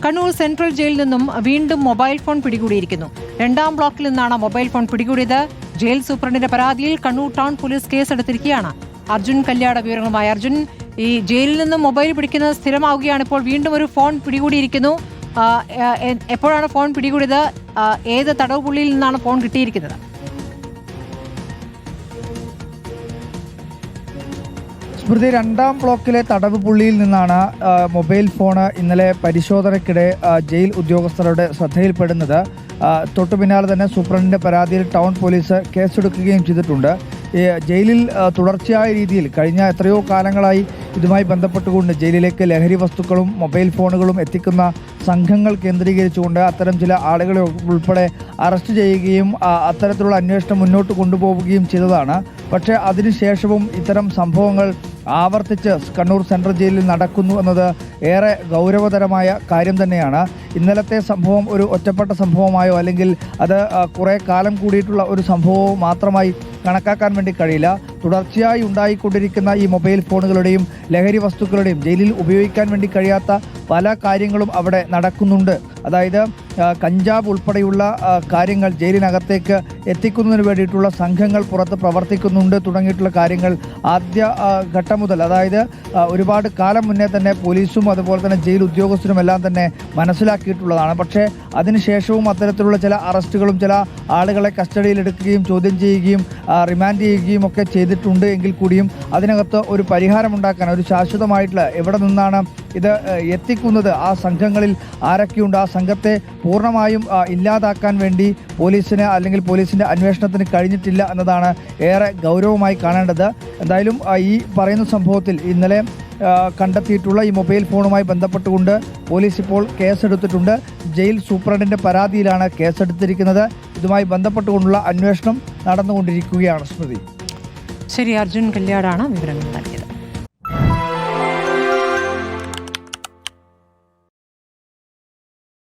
Kannur central ജയിലിൽ നിന്നും വീണ്ടും മൊബൈൽ ഫോൺ പിടികൂടിയിരിക്കുന്നു. 2ാം ബ്ലോക്കിൽ നിന്നാണ് മൊബൈൽ ഫോൺ പിടികൂടിയത്. ജയിൽ സൂപ്രണ്ടിന്റെ പരാതിയിൽ കണ്ണൂർ ടൗൺ പോലീസ് കേസെടുത്തിരിക്കുകയാണ്. അർജുൻ കല്യാട വിവരങ്ങളുമായി. അർജുൻ, ഈ ജയിലിൽ നിന്നും മൊബൈൽ പിടിക്കുന്നത് സ്ഥിരമാവുകയാണ്. ഇപ്പോൾ വീണ്ടും ഒരു ഫോൺ പിടികൂടിയിരിക്കുന്നു. എപ്പോഴാണ് ഫോൺ പിടികൂടിയത്? ഏത് തടവ് പുള്ളിയിൽ നിന്നാണ് ഫോൺ കിട്ടിയിരിക്കുന്നത്? സ്മൃതി, 2ാം ബ്ലോക്കിലെ തടവ് പുള്ളിയിൽ നിന്നാണ് മൊബൈൽ ഫോണ് ഇന്നലെ പരിശോധനയ്ക്കിടെ ജയിൽ ഉദ്യോഗസ്ഥരുടെ ശ്രദ്ധയിൽപ്പെടുന്നത്. തൊട്ടു പിന്നാലെ തന്നെ സൂപ്രണ്ടിന്റെ പരാതിയിൽ ടൗൺ പോലീസ് കേസെടുക്കുകയും ചെയ്തിട്ടുണ്ട്. ജയിലിൽ തുടർച്ചയായ രീതിയിൽ കഴിഞ്ഞ എത്രയോ കാലങ്ങളായി ഇതുമായി ബന്ധപ്പെട്ടുകൊണ്ട് ജയിലിലേക്ക് ലഹരി വസ്തുക്കളും മൊബൈൽ ഫോണുകളും എത്തിക്കുന്ന സംഘങ്ങൾ കേന്ദ്രീകരിച്ചുകൊണ്ട് അത്തരം ചില ആളുകളെ ഉൾപ്പെടെ അറസ്റ്റ് ചെയ്യുകയും അത്തരത്തിലുള്ള അന്വേഷണം മുന്നോട്ട് കൊണ്ടുപോവുകയും ചെയ്തതാണ്. പക്ഷേ അതിനുശേഷവും ഇത്തരം സംഭവങ്ങൾ ആവർത്തിച്ച് കണ്ണൂർ സെൻട്രൽ ജയിലിൽ നടക്കുന്നു എന്നത് ഏറെ ഗൗരവതരമായ കാര്യം തന്നെയാണ്. ഇന്നലത്തെ സംഭവം ഒരു ഒറ്റപ്പെട്ട സംഭവമായോ അല്ലെങ്കിൽ അത് കുറേ കാലം കൂടിയിട്ടുള്ള ഒരു സംഭവവും മാത്രമായി കണക്കാക്കാൻ വേണ്ടി കഴിയില്ല. തുടർച്ചയായി ഉണ്ടായിക്കൊണ്ടിരിക്കുന്ന ഈ മൊബൈൽ ഫോണുകളുടെയും ലഹരി വസ്തുക്കളുടെയും ജയിലിൽ ഉപയോഗിക്കാൻ വേണ്ടി കഴിയാത്ത പല കാര്യങ്ങളും അവിടെ നടക്കുന്നുണ്ട്. അതായത് കഞ്ചാവ് ഉൾപ്പെടെയുള്ള കാര്യങ്ങൾ ജയിലിനകത്തേക്ക് എത്തിക്കുന്നതിന് വേണ്ടിയിട്ടുള്ള സംഘങ്ങൾ പുറത്ത് പ്രവർത്തിക്കുന്നുണ്ട് തുടങ്ങിയിട്ടുള്ള കാര്യങ്ങൾ ആദ്യ ഘട്ടം മുതൽ, അതായത് ഒരുപാട് കാലം മുന്നേ തന്നെ പോലീസും അതുപോലെ തന്നെ ജയിൽ ഉദ്യോഗസ്ഥരും എല്ലാം തന്നെ മനസ്സിലാക്കിയിട്ടുള്ളതാണ്. പക്ഷേ അതിനുശേഷവും അത്തരത്തിലുള്ള ചില അറസ്റ്റുകളും ചില ആളുകളെ കസ്റ്റഡിയിലെടുക്കുകയും ചോദ്യം ചെയ്യുകയും റിമാൻഡ് ചെയ്യുകയും ഒക്കെ ചെയ്തിട്ടുണ്ട് എങ്കിൽ കൂടിയും അതിനകത്ത് ഒരു പരിഹാരമുണ്ടാക്കാൻ, ഒരു ശാശ്വതമായിട്ടുള്ള എവിടെ നിന്നാണ് ഇത് എത്തിക്കുന്നത്, ആ സംഘങ്ങളിൽ ആരൊക്കെയുണ്ട്, ആ സംഘത്തെ പൂർണ്ണമായും ഇല്ലാതാക്കാൻ വേണ്ടി പോലീസിന് അല്ലെങ്കിൽ പോലീസിൻ്റെ അന്വേഷണത്തിന് കഴിഞ്ഞിട്ടില്ല എന്നതാണ് ഏറെ ഗൗരവമായി കാണേണ്ടത്. എന്തായാലും ഈ പറയുന്ന സംഭവത്തിൽ ഇന്നലെ കണ്ടെത്തിയിട്ടുള്ള ഈ മൊബൈൽ ഫോണുമായി ബന്ധപ്പെട്ടുകൊണ്ട് പോലീസ് ഇപ്പോൾ കേസെടുത്തിട്ടുണ്ട്. ജയിൽ സൂപ്രണ്ടിൻ്റെ പരാതിയിലാണ് കേസെടുത്തിരിക്കുന്നത്. ഇതുമായി ബന്ധപ്പെട്ടുകൊണ്ടുള്ള അന്വേഷണം നടന്നുകൊണ്ടിരിക്കുകയാണ്. സ്മൃതി. ശരി, അർജുൻ കല്യാടാണ് വിവരങ്ങൾ നൽകിയത്.